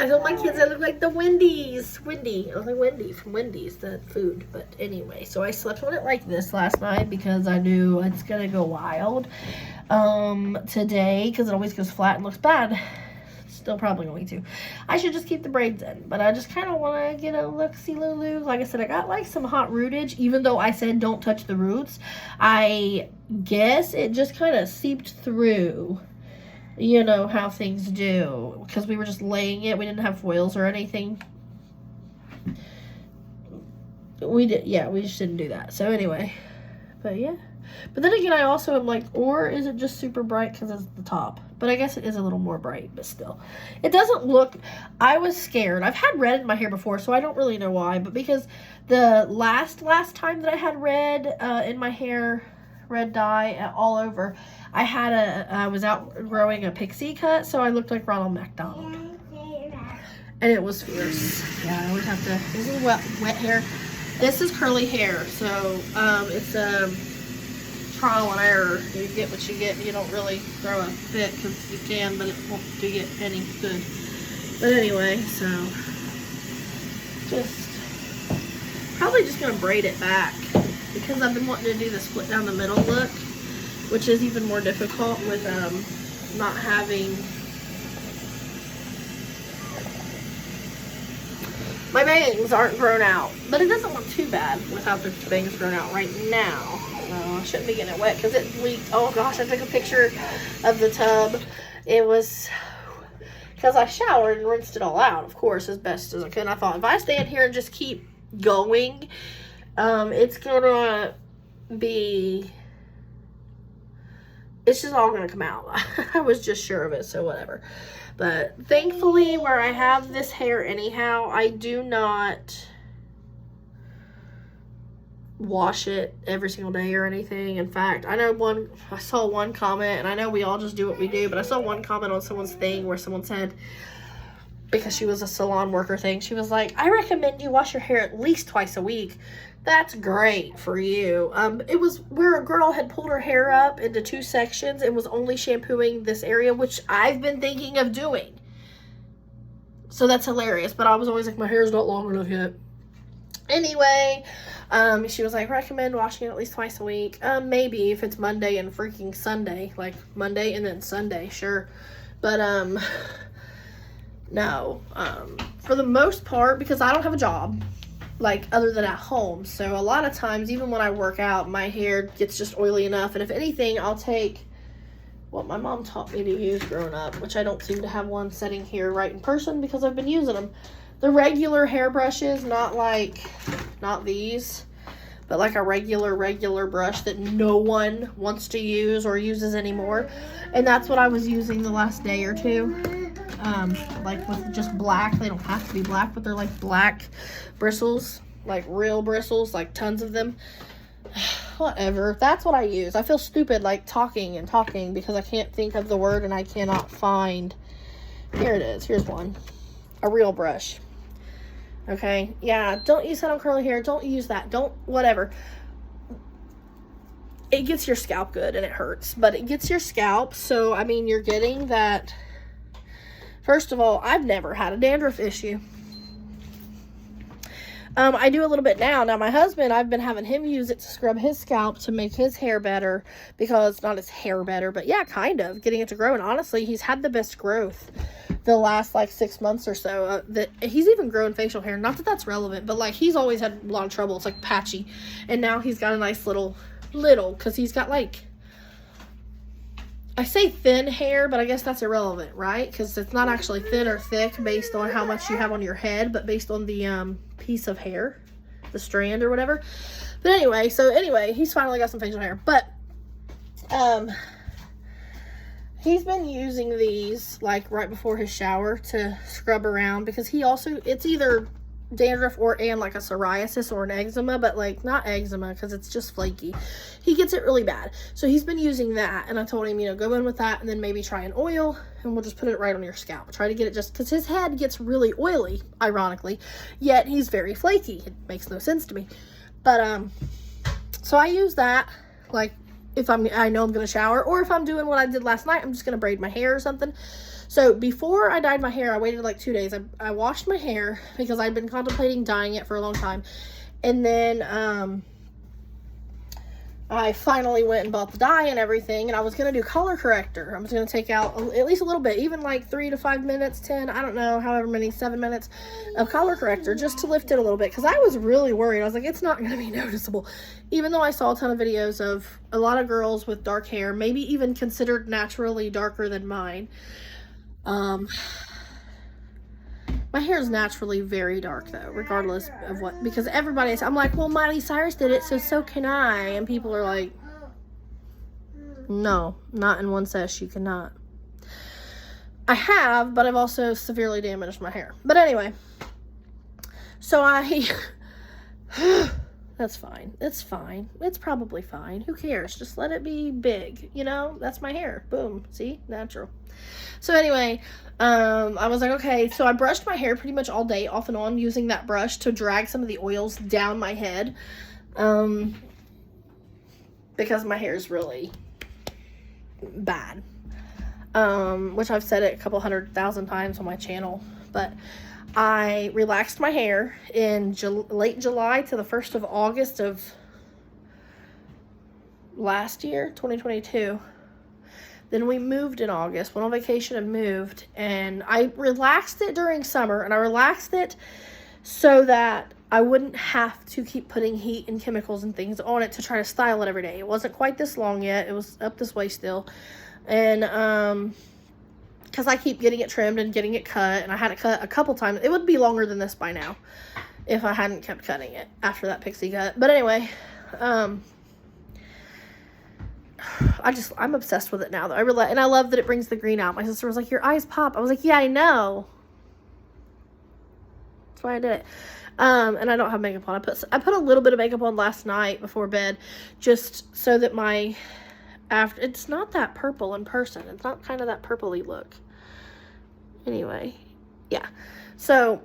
I told my kids I look like the Wendy's. Wendy. I was like Wendy from Wendy's, the food. But anyway, so I slept on it like this last night because I knew it's going to go wild today because it always goes flat and looks bad. Still probably going to. I should just keep the braids in, but I just kind of want to get a look-see Lulu. Like I said, I got like some hot rootage, even though I said don't touch the roots. I guess it just kind of seeped through. You know how things do, because we were just laying it. We didn't have foils or anything. We just didn't do that. So anyway, but yeah. But then again, I also am like, or is it just super bright because it's the top? But I guess it is a little more bright, but still. It doesn't look, I was scared. I've had red in my hair before, so I don't really know why. But because the last time that I had red in my hair, red dye all over, I was outgrowing a pixie cut, so I looked like Ronald McDonald. And it was fierce. Yeah, I always have to, this is wet hair. This is curly hair, so it's trial and error. You get what you get. You don't really throw a fit because you can, but it won't do you any good. But anyway, so probably just gonna braid it back because I've been wanting to do the split down the middle look, which is even more difficult with not having my bangs aren't grown out, but it doesn't look too bad without the bangs grown out right now. I shouldn't be getting it wet because it leaked. Oh gosh, I took a picture of the tub. It was because I showered and rinsed it all out, of course, as best as I could. And I thought if I stand here and just keep going, it's gonna be, it's just all gonna come out. I was just sure of it, so whatever. But thankfully, where I have this hair anyhow, I do not wash it every single day or anything. In fact, I saw one comment, and I know we all just do what we do, but I saw one comment on someone's thing where someone said, because she was a salon worker thing, she was like, I recommend you wash your hair at least twice a week. That's great for you. It was where a girl had pulled her hair up into 2 sections and was only shampooing this area, which I've been thinking of doing. So that's hilarious, but I was always like, my hair's not long enough yet. Anyway, she was like, recommend washing it at least twice a week. Maybe if it's Monday and freaking Sunday, like Monday and then Sunday, sure. But, no, for the most part, because I don't have a job, like, other than at home. So a lot of times, even when I work out, my hair gets just oily enough. And if anything, I'll take what my mom taught me to use growing up, which I don't seem to have one sitting here right in person because I've been using them. The regular hairbrushes, not these, but like a regular brush that no one wants to use or uses anymore. And that's what I was using the last day or two. Like with just black. They don't have to be black, but they're like black bristles, like real bristles, like tons of them. Whatever. That's what I use. I feel stupid like talking because I can't think of the word and I cannot find. Here it is. Here's one. A real brush. Okay, yeah, don't use that on curly hair. Don't use that. Don't, whatever. It gets your scalp good and it hurts, but it gets your scalp. So, I mean, you're getting that. First of all, I've never had a dandruff issue. I do a little bit now. Now, my husband, I've been having him use it to scrub his scalp to make his hair better because, not his hair better, but yeah, kind of, getting it to grow. And honestly, he's had the best growth the last like 6 months or so. He's even grown facial hair. Not that that's relevant, but like he's always had a lot of trouble. It's like patchy. And now he's got a nice little, because he's got like, I say thin hair, but I guess that's irrelevant, right? Because it's not actually thin or thick based on how much you have on your head, but based on the piece of hair, the strand or whatever. But anyway, he's finally got some facial hair. But he's been using these like right before his shower to scrub around because it's either dandruff and like a psoriasis or an eczema, but like not eczema because it's just flaky. He gets it really bad, so he's been using that, and I told him, go in with that and then maybe try an oil and we'll just put it right on your scalp. Try to get it, just because his head gets really oily, ironically, yet he's very flaky. It makes no sense to me. But so I use that like if I know I'm gonna shower, or if I'm doing what I did last night, I'm just gonna braid my hair or something. So before I dyed my hair, I waited like 2 days. I washed my hair because I'd been contemplating dyeing it for a long time. And then I finally went and bought the dye and everything, and I was going to do color corrector. I was going to take out at least a little bit, even like 3 to 5 minutes, 10, I don't know, however many, 7 minutes of color corrector just to lift it a little bit, because I was really worried. I was like, it's not going to be noticeable. Even though I saw a ton of videos of a lot of girls with dark hair, maybe even considered naturally darker than mine. My hair is naturally very dark, though, regardless of what, because everybody, I'm like, well, Miley Cyrus did it, so can I. And people are like, no, not in one sesh, you cannot. I have, but I've also severely damaged my hair. But anyway, so that's fine. It's fine. It's probably fine. Who cares? Just let it be big, you know? That's my hair. Boom. See? Natural. So anyway, I was like, okay, so I brushed my hair pretty much all day off and on using that brush to drag some of the oils down my head, because my hair is really bad, which I've said it a couple 100,000 times on my channel. But I relaxed my hair in late July to the 1st of August of last year, 2022. Then we moved in August, went on vacation and moved, and I relaxed it during summer, and I relaxed it so that I wouldn't have to keep putting heat and chemicals and things on it to try to style it every day. It wasn't quite this long yet. It was up this way still. And because I keep getting it trimmed and getting it cut, and I had it cut a couple times. It would be longer than this by now if I hadn't kept cutting it after that pixie cut. But anyway, I'm obsessed with it now, though. And I love that it brings the green out. My sister was like, your eyes pop. I was like, yeah, I know. That's why I did it. And I don't have makeup on. I put a little bit of makeup on last night before bed, just so that it's not that purple in person. It's not kind of that purpley look. Anyway, yeah. So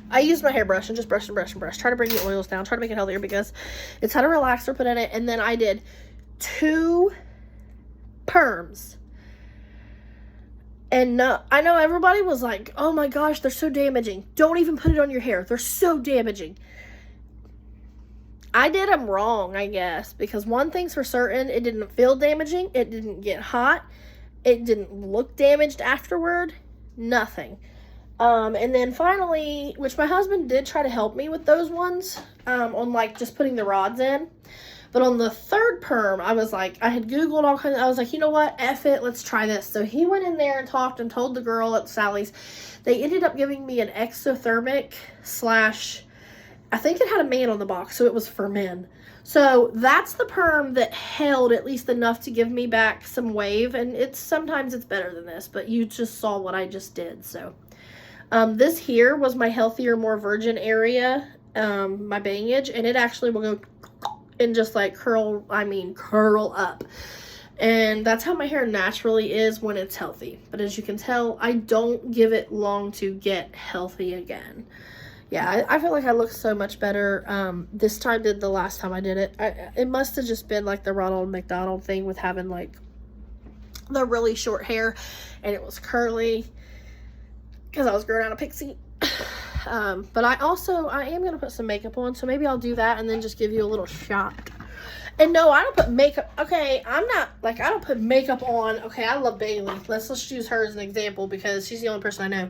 I used my hairbrush and just brush and brush and brush. Try to bring the oils down. Try to make it healthier because it's had a relaxer put in it. And then I did 2 perms. And I know everybody was like, oh my gosh, they're so damaging. Don't even put it on your hair. They're so damaging. I did them wrong, I guess. Because one thing's for certain, it didn't feel damaging. It didn't get hot. It didn't look damaged afterward. Nothing. And then finally, which my husband did try to help me with those ones, on like just putting the rods in. But on the 3rd perm, I was like, I had Googled all kinds of, I was like, you know what, F it, let's try this. So he went in there and talked and told the girl at Sally's. They ended up giving me an exothermic / I think it had a man on the box, so it was for men. So that's the perm that held at least enough to give me back some wave. And sometimes it's better than this, but you just saw what I just did, so. This here was my healthier, more virgin area, my bangage, and it actually will go and just like curl up. And that's how my hair naturally is when it's healthy. But as you can tell, I don't give it long to get healthy again. Yeah, I feel like I look so much better this time than the last time I did it. It must have just been like the Ronald McDonald thing with having like the really short hair and it was curly because I was growing out a pixie. But I am going to put some makeup on, so maybe I'll do that and then just give you a little shot. And no, I don't put makeup, okay, I don't put makeup on, okay, I love Bailey. Let's just use her as an example because she's the only person I know.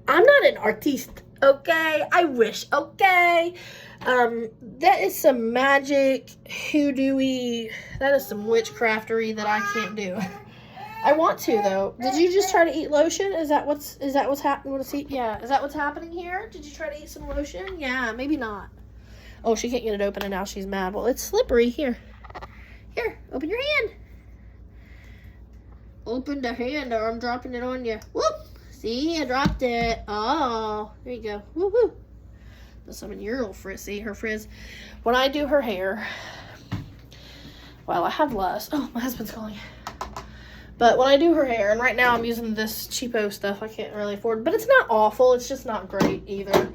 I'm not an artiste, okay? I wish, okay? That is some magic, hoodoo-y, that is some witchcraftery that I can't do. I want to, though. Did you just try to eat lotion? Is that what's happening? Yeah, is that what's happening here? Did you try to eat some lotion? Yeah, maybe not. Oh, she can't get it open and now she's mad. Well, it's slippery. Here, open your hand. Open the hand or I'm dropping it on you. Whoop! See, I dropped it. Oh, there you go. Woo-hoo. Put some in your little frizz. See, her frizz. When I do her hair, well, I have less. Oh, my husband's calling. But when I do her hair, and right now I'm using this cheapo stuff I can't really afford, but it's not awful. It's just not great either.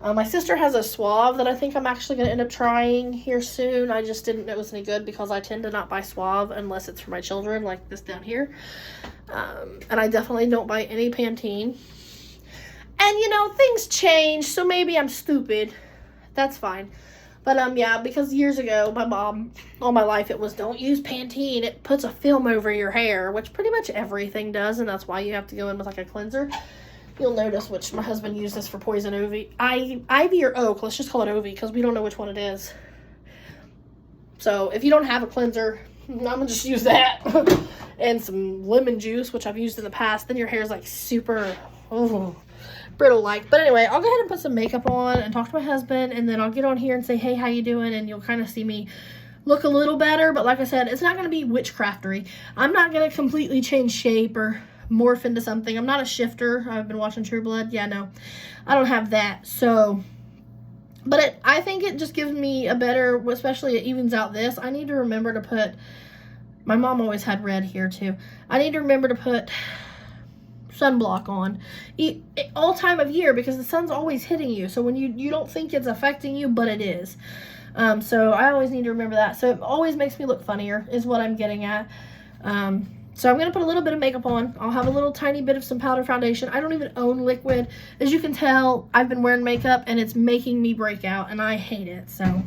My sister has a Suave that I think I'm actually going to end up trying here soon. I just didn't know it was any good because I tend to not buy Suave unless it's for my children, like this down here. And I definitely don't buy any Pantene. And, you know, things change, so maybe I'm stupid. That's fine. But, yeah, because years ago, my mom, all my life, it was, don't use Pantene. It puts a film over your hair, which pretty much everything does, and that's why you have to go in with, like, a cleanser. You'll notice, which my husband used this for poison ivy or oak. Let's just call it Ovie because we don't know which one it is. So if you don't have a cleanser, I'm going to just use that. And some lemon juice, which I've used in the past. Then your hair's like super brittle-like. But anyway, I'll go ahead and put some makeup on and talk to my husband. And then I'll get on here and say, hey, how you doing? And you'll kind of see me look a little better. But like I said, it's not going to be witchcraftery. I'm not going to completely change shape or morph into something. I'm not a shifter. I've been watching True Blood. Yeah, no, I don't have that. So, but I think it just gives me a better, especially it evens out this. I need to remember to put, my mom always had red here too. I need to remember to put sunblock on all time of year because the sun's always hitting you. So when you don't think it's affecting you, but it is. So I always need to remember that. So it always makes me look funnier is what I'm getting at. So I'm going to put a little bit of makeup on. I'll have a little tiny bit of some powder foundation. I don't even own liquid. As you can tell, I've been wearing makeup and it's making me break out and I hate it. So